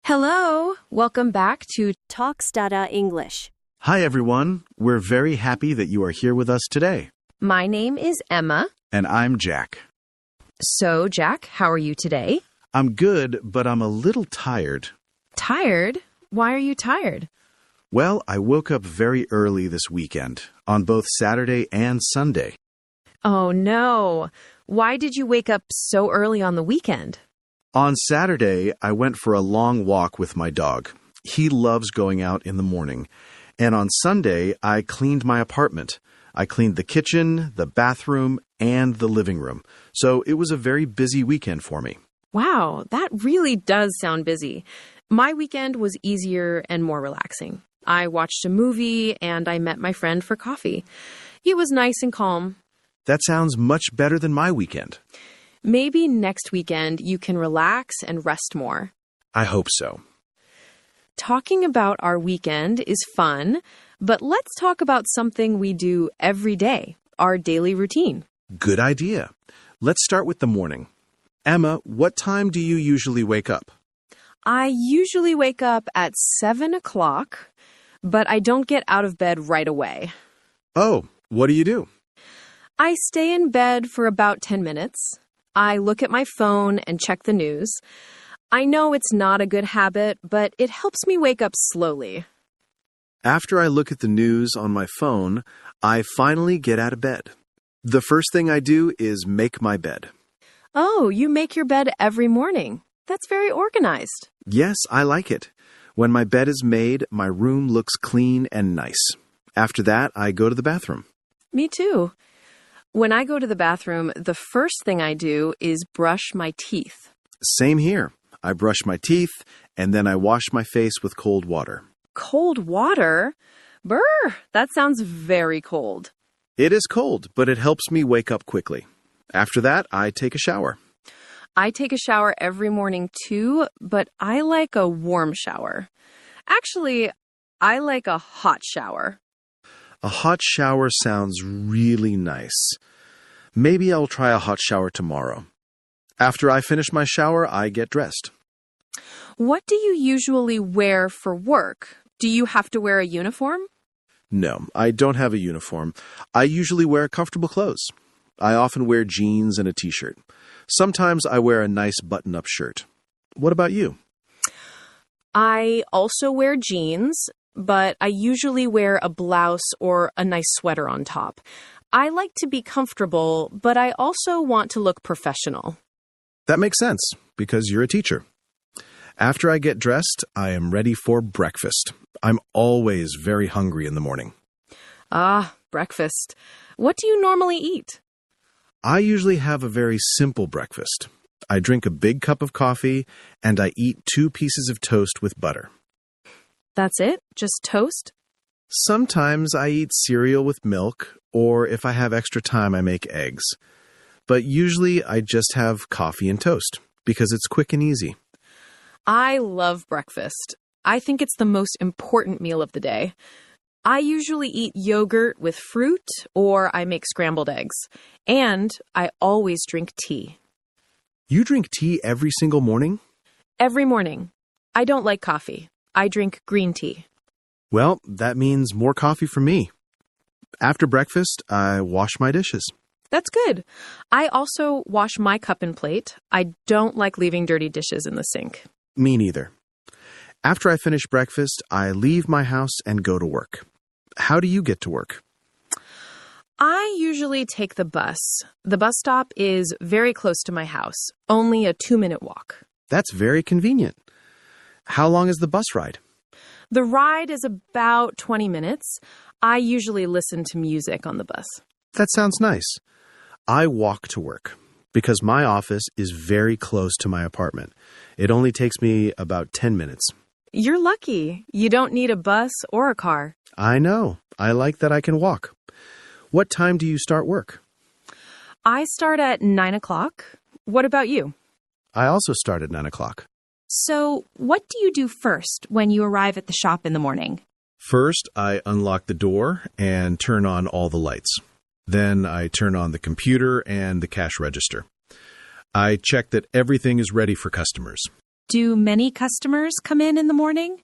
Hello, welcome back to Talks Dada English. Hi, everyone. We're very happy that you are here with us today. My name is Emma. And I'm Jack. So, Jack, how are you today? I'm good, but I'm a little tired. Tired? Why are you tired? Well, I woke up very early this weekend, on both Saturday and Sunday. Oh, no. Why did you wake up so early on the weekend? On Saturday, I went for a long walk with my dog. He loves going out in the morning. And on Sunday, I cleaned my apartment. I cleaned the kitchen, the bathroom, and the living room. So it was a very busy weekend for me. Wow, that really does sound busy. My weekend was easier and more relaxing. I watched a movie and I met my friend for coffee. It was nice and calm. That sounds much better than my weekend. Maybe next weekend you can relax and rest more. I hope so. Talking about our weekend is fun, but let's talk about something we do every day, our daily routine. Good idea. Let's start with the morning. Emma, what time do you usually wake up? I usually wake up at 7 o'clock, but I don't get out of bed right away. Oh, what do you do? I stay in bed for about 10 minutes. I look at my phone and check the news. I know it's not a good habit, but it helps me wake up slowly. After I look at the news on my phone, I finally get out of bed. The first thing I do is make my bed. Oh, you make your bed every morning. That's very organized. Yes, I like it. When my bed is made, my room looks clean and nice. After that, I go to the bathroom. Me too. When I go to the bathroom, the first thing I do is brush my teeth. Same here. I brush my teeth, and then I wash my face with cold water. Cold water? Brr, that sounds very cold. It is cold, but it helps me wake up quickly. After that, I take a shower. I take a shower every morning too, but I like a warm shower. Actually, I like a hot shower. A hot shower sounds really nice. Maybe I'll try a hot shower tomorrow. After I finish my shower, I get dressed. What do you usually wear for work? Do you have to wear a uniform? No, I don't have a uniform. I usually wear comfortable clothes. I often wear jeans and a t-shirt. Sometimes I wear a nice button-up shirt. What about you? I also wear jeans, but I usually wear a blouse or a nice sweater on top. I like to be comfortable, but I also want to look professional. That makes sense, because you're a teacher. After I get dressed, I am ready for breakfast. I'm always very hungry in the morning. Ah, breakfast. What do you normally eat? I usually have a very simple breakfast. I drink a big cup of coffee, and I eat 2 pieces of toast with butter. That's it? Just toast? Sometimes I eat cereal with milk, or if I have extra time, I make eggs. But usually I just have coffee and toast, because it's quick and easy. I love breakfast. I think it's the most important meal of the day. I usually eat yogurt with fruit, or I make scrambled eggs. And I always drink tea. You drink tea every single morning? Every morning. I don't like coffee. I drink green tea. Well, that means more coffee for me. After breakfast, I wash my dishes. That's good. I also wash my cup and plate. I don't like leaving dirty dishes in the sink. Me neither. After I finish breakfast, I leave my house and go to work. How do you get to work? I usually take the bus. The bus stop is very close to my house, only a 2-minute walk. That's very convenient. How long is the bus ride? The ride is about 20 minutes. I usually listen to music on the bus. That sounds nice. I walk to work because my office is very close to my apartment. It only takes me about 10 minutes. You're lucky. You don't need a bus or a car. I know. I like that I can walk. What time do you start work? I start at 9 o'clock. What about you? I also start at 9 o'clock. So, what do you do first when you arrive at the shop in the morning? First, I unlock the door and turn on all the lights. Then I turn on the computer and the cash register. I check that everything is ready for customers. Do many customers come in the morning?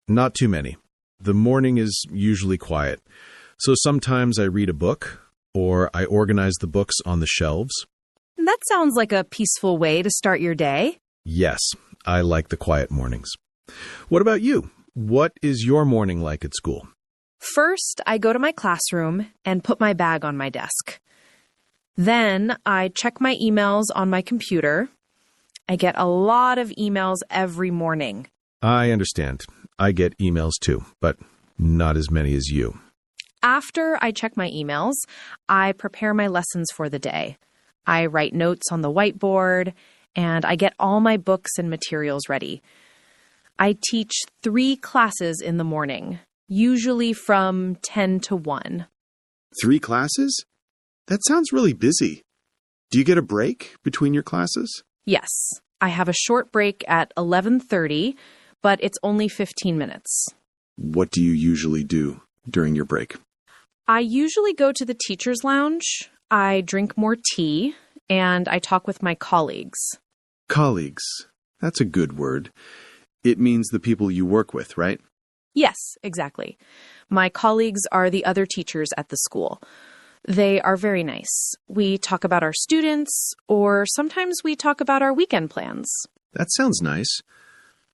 Not too many. The morning is usually quiet. So sometimes I read a book, or I organize the books on the shelves. That sounds like a peaceful way to start your day. Yes, I like the quiet mornings. What about you? What is your morning like at school? First, I go to my classroom and put my bag on my desk. Then I check my emails on my computer. I get a lot of emails every morning. I understand. I get emails too, but not as many as you. After I check my emails, I prepare my lessons for the day. I write notes on the whiteboard, and I get all my books and materials ready. I teach 3 classes in the morning, usually from 10 to 1. 3 classes? That sounds really busy. Do you get a break between your classes? Yes, I have a short break at 11:30, but it's only 15 minutes. What do you usually do during your break? I usually go to the teacher's lounge, I drink more tea, and I talk with my colleagues. Colleagues. That's a good word. It means the people you work with, right? Yes, exactly. My colleagues are the other teachers at the school. They are very nice. We talk about our students, or sometimes we talk about our weekend plans. That sounds nice.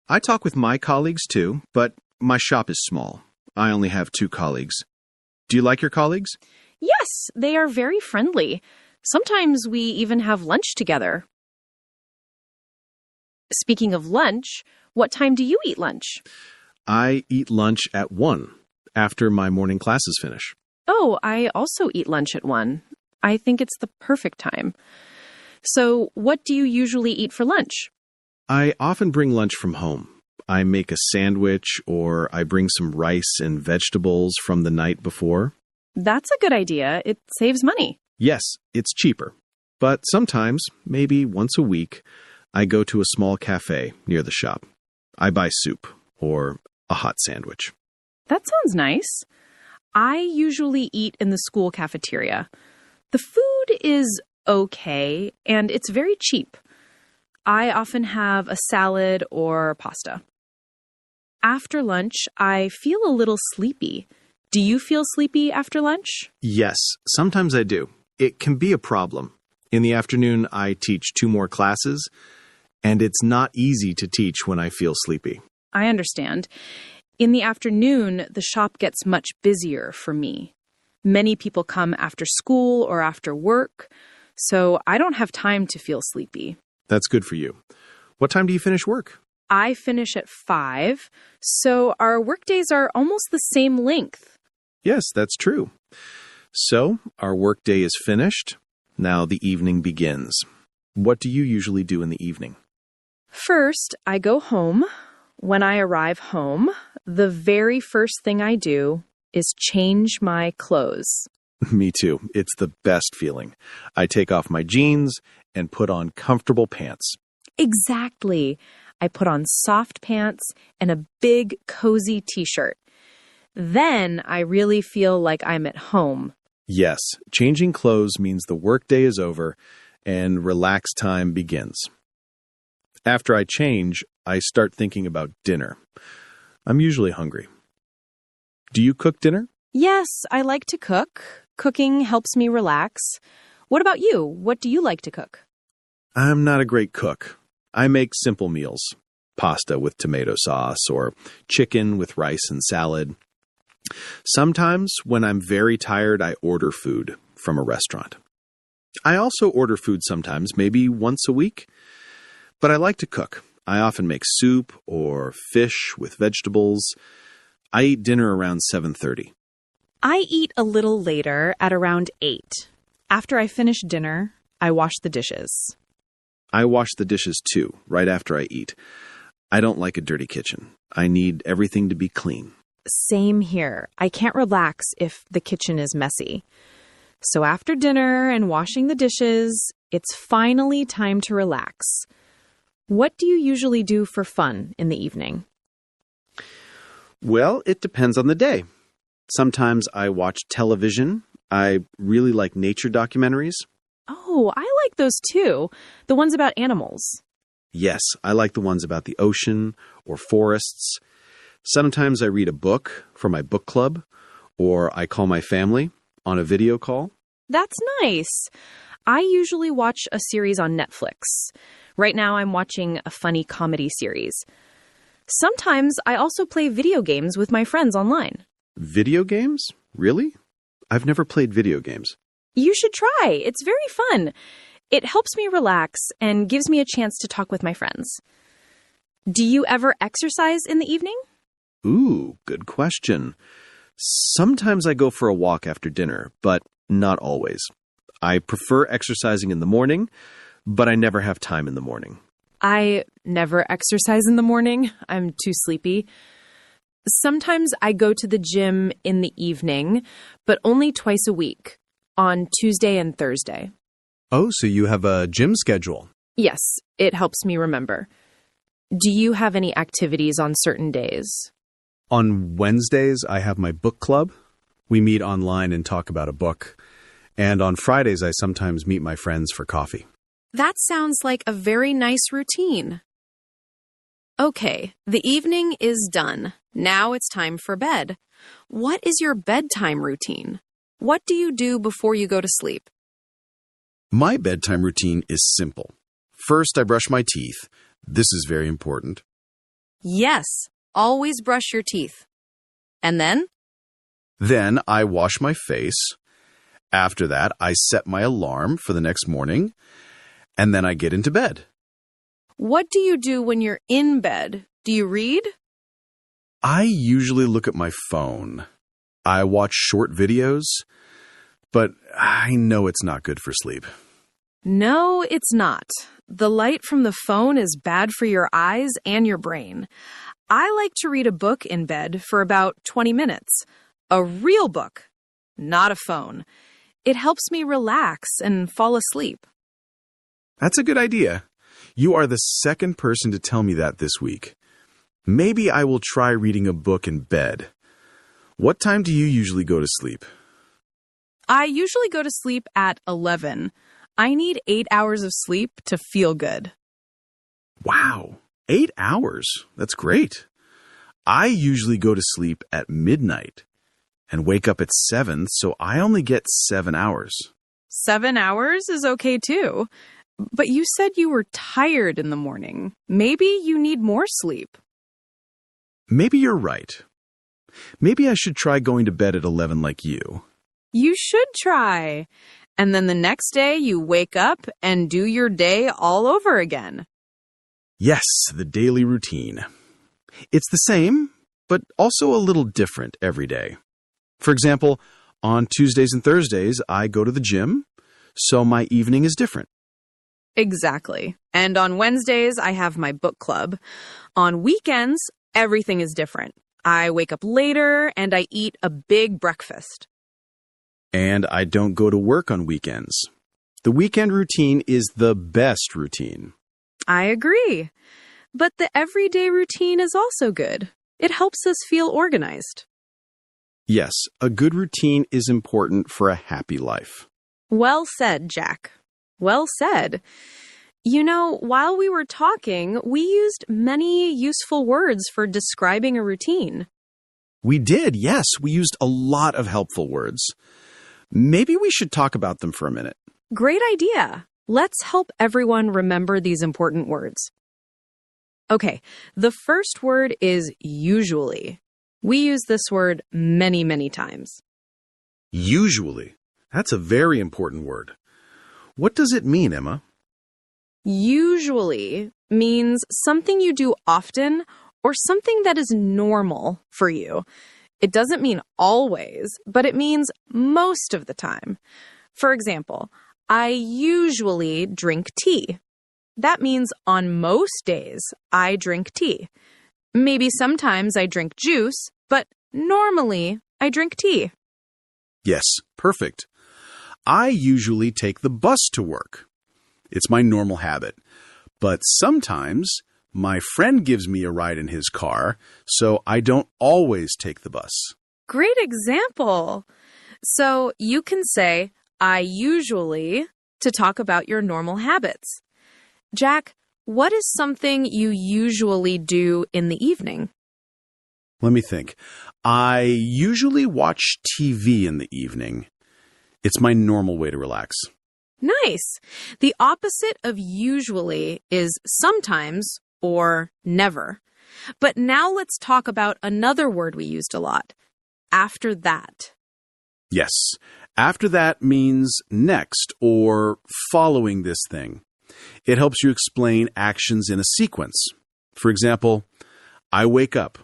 I talk with my colleagues too, but my shop is small. I only have 2 colleagues. Do you like your colleagues? Yes, they are very friendly. Sometimes we even have lunch together. Speaking of lunch, what time do you eat lunch? I eat lunch at 1, after my morning classes finish. Oh, I also eat lunch at 1. I think it's the perfect time. So, what do you usually eat for lunch? I often bring lunch from home. I make a sandwich, or I bring some rice and vegetables from the night before. That's a good idea. It saves money. Yes, it's cheaper. But sometimes, maybe once a week, I go to a small cafe near the shop. I buy soup or a hot sandwich. That sounds nice. I usually eat in the school cafeteria. The food is okay, and it's very cheap. I often have a salad or pasta. After lunch, I feel a little sleepy. Do you feel sleepy after lunch? Yes, sometimes I do. It can be a problem. In the afternoon, I teach 2 more classes, and it's not easy to teach when I feel sleepy. I understand. In the afternoon, the shop gets much busier for me. Many people come after school or after work, so I don't have time to feel sleepy. That's good for you. What time do you finish work? I finish at 5, so our workdays are almost the same length. Yes, that's true. So, our workday is finished. Now the evening begins. What do you usually do in the evening? First, I go home. When I arrive home, the very first thing I do is change my clothes. Me too. It's the best feeling. I take off my jeans and put on comfortable pants. Exactly. I put on soft pants and a big, cozy t-shirt. Then I really feel like I'm at home. Yes, changing clothes means the workday is over and relaxed time begins. After I change, I start thinking about dinner. I'm usually hungry. Do you cook dinner? Yes, I like to cook. Cooking helps me relax. What about you? What do you like to cook? I'm not a great cook. I make simple meals. Pasta with tomato sauce or chicken with rice and salad. Sometimes, when I'm very tired, I order food from a restaurant. I also order food sometimes, maybe once a week. But I like to cook. I often make soup or fish with vegetables. I eat dinner around 7:30. I eat a little later at around 8. After I finish dinner, I wash the dishes. I wash the dishes too, right after I eat. I don't like a dirty kitchen. I need everything to be clean. Same here. I can't relax if the kitchen is messy. So after dinner and washing the dishes, it's finally time to relax. What do you usually do for fun in the evening? Well, it depends on the day. Sometimes I watch television. I really like nature documentaries. Oh, I like those too. The ones about animals. Yes, I like the ones about the ocean or forests. Sometimes I read a book for my book club, or I call my family on a video call. That's nice. I usually watch a series on Netflix. Right now I'm watching a funny comedy series. Sometimes I also play video games with my friends online. Video games? Really? I've never played video games. You should try. It's very fun. It helps me relax and gives me a chance to talk with my friends. Do you ever exercise in the evening? Ooh, good question. Sometimes I go for a walk after dinner, but not always. I prefer exercising in the morning, but I never have time in the morning. I never exercise in the morning. I'm too sleepy. Sometimes I go to the gym in the evening, but only twice a week, on Tuesday and Thursday. Oh, so you have a gym schedule? Yes, it helps me remember. Do you have any activities on certain days? On Wednesdays, I have my book club. We meet online and talk about a book. And on Fridays, I sometimes meet my friends for coffee. That sounds like a very nice routine. Okay, the evening is done. Now it's time for bed. What is your bedtime routine? What do you do before you go to sleep? My bedtime routine is simple. First, I brush my teeth. This is very important. Yes, always brush your teeth. And then? Then I wash my face. After that, I set my alarm for the next morning. And then I get into bed. What do you do when you're in bed? Do you read? I usually look at my phone. I watch short videos, but I know it's not good for sleep. No, it's not. The light from the phone is bad for your eyes and your brain. I like to read a book in bed for about 20 minutes. A real book, not a phone. It helps me relax and fall asleep. That's a good idea. You are the second person to tell me that this week. Maybe I will try reading a book in bed. What time do you usually go to sleep? I usually go to sleep at 11. I need 8 hours of sleep to feel good. Wow, 8 hours. That's great. I usually go to sleep at midnight and wake up at 7, so I only get 7 hours. 7 hours is okay too. But you said you were tired in the morning. Maybe you need more sleep. Maybe you're right. Maybe I should try going to bed at 11 like you. You should try. And then the next day you wake up and do your day all over again. Yes, the daily routine. It's the same, but also a little different every day. For example, on Tuesdays and Thursdays, I go to the gym, so my evening is different. Exactly. And on Wednesdays, I have my book club. On weekends, everything is different. I wake up later and I eat a big breakfast. And I don't go to work on weekends. The weekend routine is the best routine. I agree. But the everyday routine is also good. It helps us feel organized. Yes, a good routine is important for a happy life. Well said, Jack. Well said. You know, while we were talking, we used many useful words for describing a routine. We did, yes. We used a lot of helpful words. Maybe we should talk about them for a minute. Great idea. Let's help everyone remember these important words. Okay, the first word is usually. We use this word many, many times. Usually. That's a very important word. What does it mean, Emma? Usually means something you do often or something that is normal for you. It doesn't mean always, but it means most of the time. For example, I usually drink tea. That means on most days, I drink tea. Maybe sometimes I drink juice, but normally I drink tea. Yes, perfect. I usually take the bus to work. It's my normal habit. But sometimes my friend gives me a ride in his car, so I don't always take the bus. Great example. So you can say, I usually, to talk about your normal habits. Jack, what is something you usually do in the evening? Let me think. I usually watch TV in the evening. It's my normal way to relax. Nice. The opposite of usually is sometimes or never. But now let's talk about another word we used a lot. After that. Yes. After that means next or following this thing. It helps you explain actions in a sequence. For example, I wake up.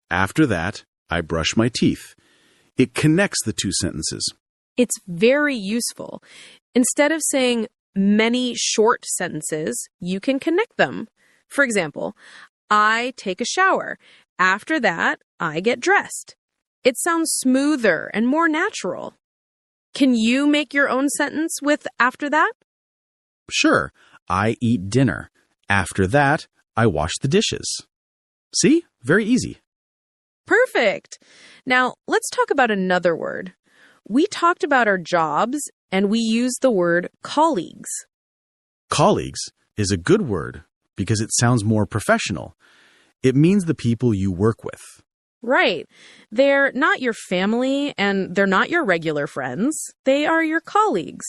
After that, I brush my teeth. It connects the two sentences. It's very useful. Instead of saying many short sentences, you can connect them. For example, I take a shower. After that, I get dressed. It sounds smoother and more natural. Can you make your own sentence with after that? Sure, I eat dinner. After that, I wash the dishes. See? Very easy. Perfect. Now, let's talk about another word. We talked about our jobs, and we used the word colleagues. Colleagues is a good word because it sounds more professional. It means the people you work with. Right. They're not your family, and they're not your regular friends. They are your colleagues.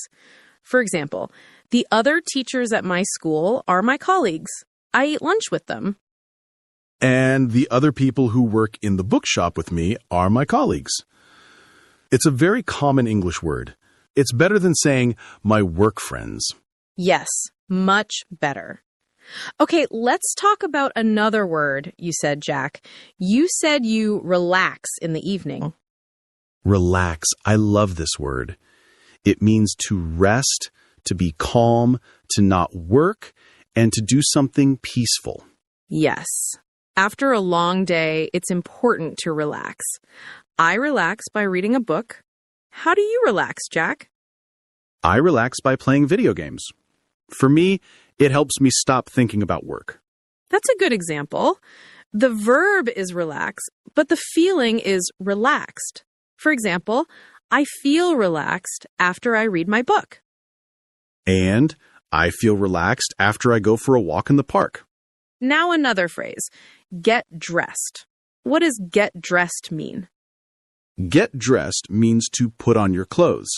For example, the other teachers at my school are my colleagues. I eat lunch with them. And the other people who work in the bookshop with me are my colleagues. It's a very common English word. It's better than saying my work friends. Yes, much better. Okay, let's talk about another word you said, Jack. You said you relax in the evening. Relax. I love this word. It means to rest, to be calm, to not work, and to do something peaceful. Yes. After a long day, it's important to relax. I relax by reading a book. How do you relax, Jack? I relax by playing video games. For me, it helps me stop thinking about work. That's a good example. The verb is relax, but the feeling is relaxed. For example, I feel relaxed after I read my book. And I feel relaxed after I go for a walk in the park. Now another phrase, get dressed. What does get dressed mean? Get dressed means to put on your clothes.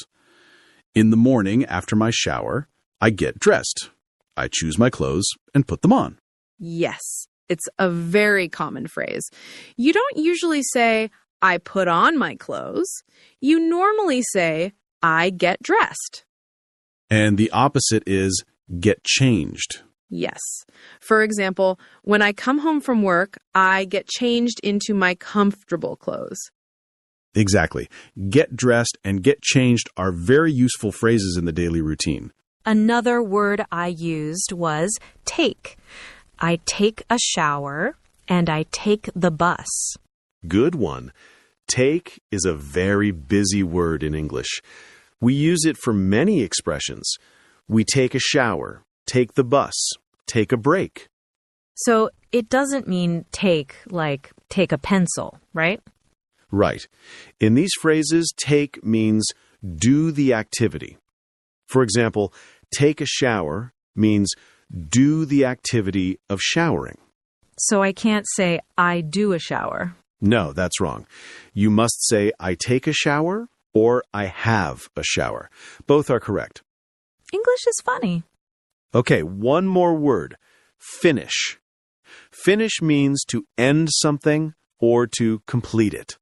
In the morning after my shower, I get dressed. I choose my clothes and put them on. Yes, it's a very common phrase. You don't usually say, I put on my clothes. You normally say, I get dressed. And the opposite is get changed. Yes. For example, when I come home from work, I get changed into my comfortable clothes. Exactly. Get dressed and get changed are very useful phrases in the daily routine. Another word I used was take. I take a shower and I take the bus. Good one. Take is a very busy word in English. We use it for many expressions. We take a shower, take the bus, take a break. So it doesn't mean take like take a pencil, right? Right. In these phrases, take means do the activity. For example, take a shower means do the activity of showering. So I can't say I do a shower. No, that's wrong. You must say I take a shower or I have a shower. Both are correct. English is funny. Okay, one more word. Finish. Finish means to end something or to complete it.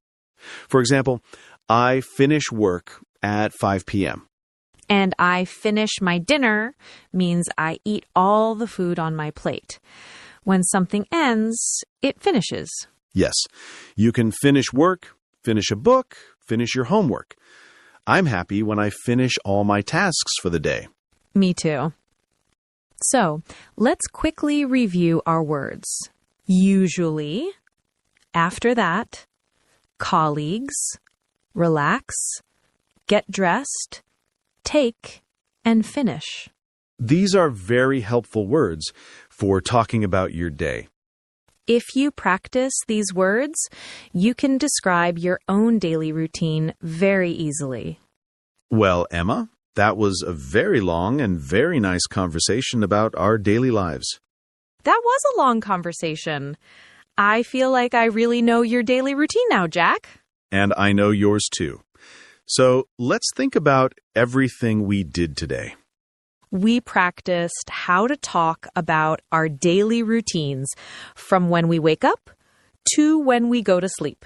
For example, I finish work at 5 p.m. And I finish my dinner means I eat all the food on my plate. When something ends, it finishes. Yes, you can finish work, finish a book, finish your homework. I'm happy when I finish all my tasks for the day. Me too. So, let's quickly review our words. Usually, after that, colleagues, relax, get dressed, take, and finish. These are very helpful words for talking about your day. If you practice these words, you can describe your own daily routine very easily. Well, Emma, that was a very long and very nice conversation about our daily lives. That was a long conversation. I feel like I really know your daily routine now, Jack. And I know yours too. So let's think about everything we did today. We practiced how to talk about our daily routines from when we wake up to when we go to sleep.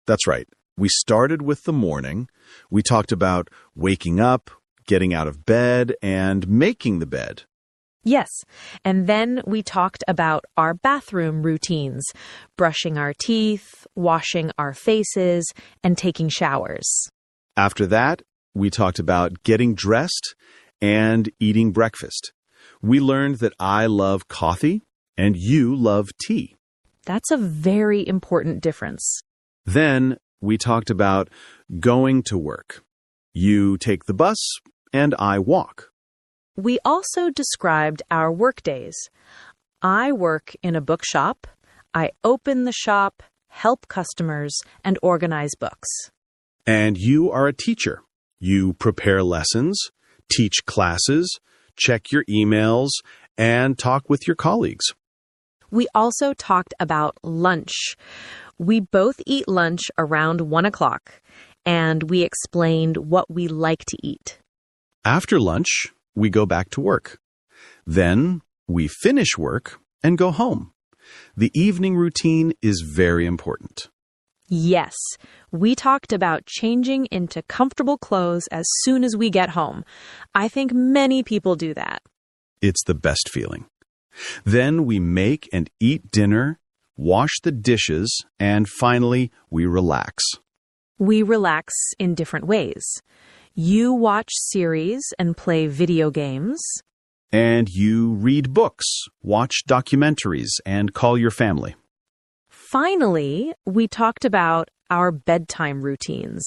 That's right. We started with the morning. We talked about waking up, getting out of bed, and making the bed. Yes, and then we talked about our bathroom routines, brushing our teeth, washing our faces, and taking showers. After that, we talked about getting dressed and eating breakfast. We learned that I love coffee and you love tea. That's a very important difference. Then we talked about going to work. You take the bus and I walk. We also described our work days. I work in a bookshop. I open the shop, help customers, and organize books. And you are a teacher. You prepare lessons, teach classes, check your emails, and talk with your colleagues. We also talked about lunch. We both eat lunch around 1 o'clock, and we explained what we like to eat. After lunch, we go back to work. Then we finish work and go home. The evening routine is very important. Yes, we talked about changing into comfortable clothes as soon as we get home. I think many people do that. It's the best feeling. Then we make and eat dinner, wash the dishes, and finally, we relax. We relax in different ways. You watch series and play video games. And you read books, watch documentaries, and call your family. Finally, we talked about our bedtime routines,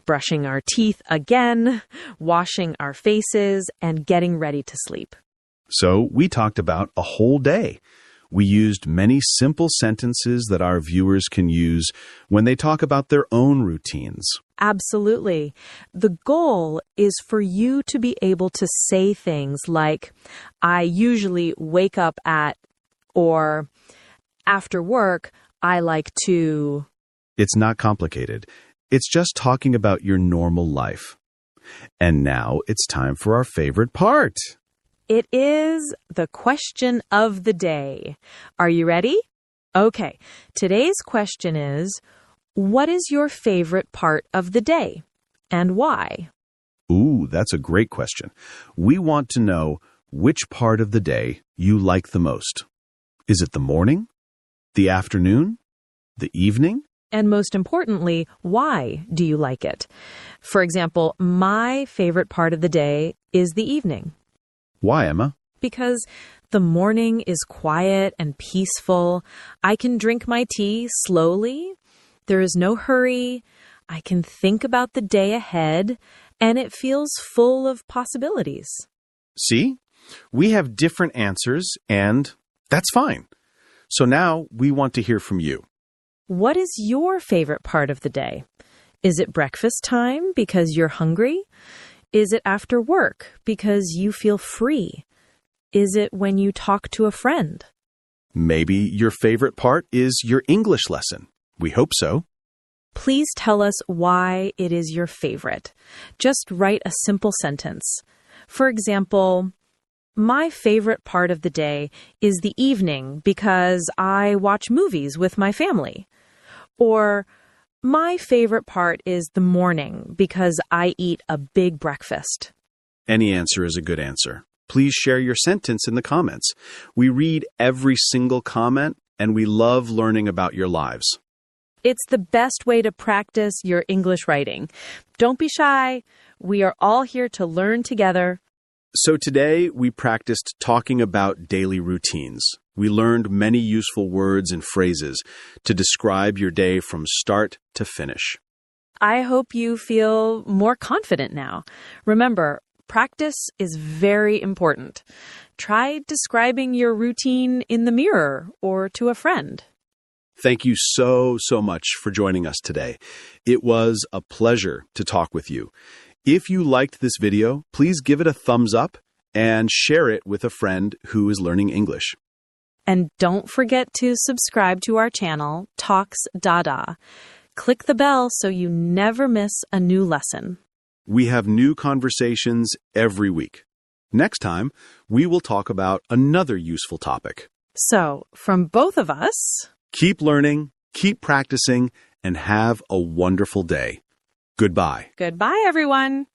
brushing our teeth again, washing our faces, and getting ready to sleep. So we talked about a whole day. We used many simple sentences that our viewers can use when they talk about their own routines. Absolutely. The goal is for you to be able to say things like, I usually wake up at, or after work, I like to. It's not complicated. It's just talking about your normal life. And now it's time for our favorite part. It is the question of the day. Are you ready? Okay, today's question is, what is your favorite part of the day and why? Ooh, that's a great question. We want to know which part of the day you like the most. Is it the morning, the afternoon, the evening? And most importantly, why do you like it? For example, my favorite part of the day is the evening. Why, Emma? Because the morning is quiet and peaceful. I can drink my tea slowly. There is no hurry. I can think about the day ahead, and it feels full of possibilities. See? We have different answers, and that's fine. So now we want to hear from you. What is your favorite part of the day? Is it breakfast time because you're hungry? Is it after work because you feel free? Is it when you talk to a friend? Maybe your favorite part is your English lesson. We hope so. Please tell us why it is your favorite. Just write a simple sentence. For example, my favorite part of the day is the evening because I watch movies with my family. Or, my favorite part is the morning because I eat a big breakfast. Any answer is a good answer. Please share your sentence in the comments. We read every single comment, and we love learning about your lives. It's the best way to practice your English writing. Don't be shy. We are all here to learn together. So today, we practiced talking about daily routines. We learned many useful words and phrases to describe your day from start to finish. I hope you feel more confident now. Remember, practice is very important. Try describing your routine in the mirror or to a friend. Thank you so much for joining us today. It was a pleasure to talk with you. If you liked this video, please give it a thumbs up and share it with a friend who is learning English. And don't forget to subscribe to our channel, Talks Dada. Click the bell so you never miss a new lesson. We have new conversations every week. Next time, we will talk about another useful topic. So, from both of us, Keep learning, keep practicing, and have a wonderful day. Goodbye. goodbye, everyone.